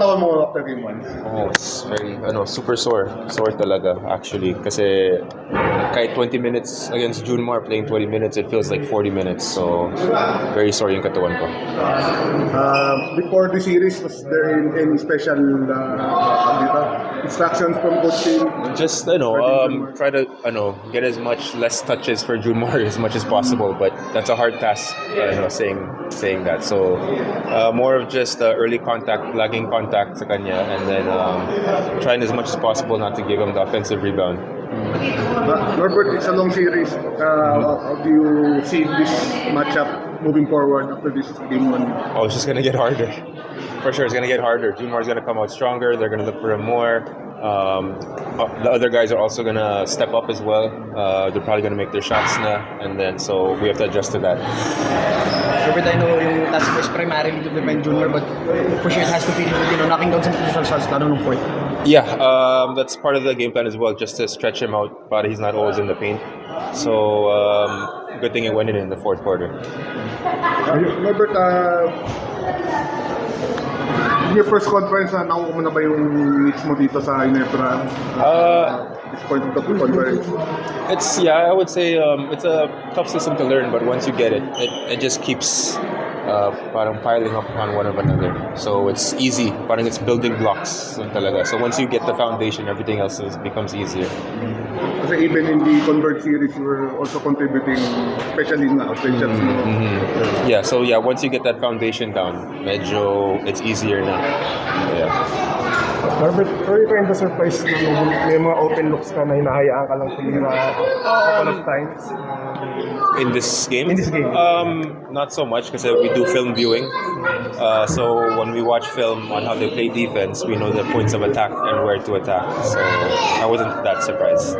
naramdaman mo after game 1? Oh, it's very, super sore. Sore talaga, actually. Kasi kahit 20 minutes against Junmar, playing 20 minutes, it feels like 40 minutes. So, very sore yung katawan ko. Before the series, was there any special instructions from coach team? Just, try to, get as much less touches for Junmar as much as possible. But that's a hard task, saying that. So, more of just early contact, lagging contact sa kanya, and then trying as much as possible not to give him the offensive rebound. Norbert, it's a long series. How do you see this matchup moving forward after this game 1? Oh, it's just going to get harder. For sure, it's going to get harder. Junmar's going to come out stronger. They're going to look for him more. The other guys are also going to step up as well. They're probably going to make their shots na. And then, so we have to adjust to that. Robert, I know yung task is primarily to defend Junior, but for sure it has to be, knocking down some positional shots, lalo nung fourth. Yeah, that's part of the game plan as well, just to stretch him out, but he's not always in the paint. So, good thing it went in the fourth quarter. Norbert, in your first conference, nakuha mo na ba yung needs mo dito sa Inepra? This point of the conference? I would say it's a tough system to learn, but once you get it, it just keeps parang piling up upon one of another. So it's easy, parang it's building blocks talaga. So once you get the foundation, everything else becomes easier. Kasi even in the Convert series, you were also contributing, especially in the outside shots mo. Yeah, so once you get that foundation down, medyo it's easier na. Yeah. Norbert, sorry ka in the surprise na may mga open looks ka na hinahayaan ka lang tumira a couple of times. In this game? In this game. Not so much because we do film viewing. So when we watch film on how they play defense, we know the points of attack and where to attack. So I wasn't that surprised.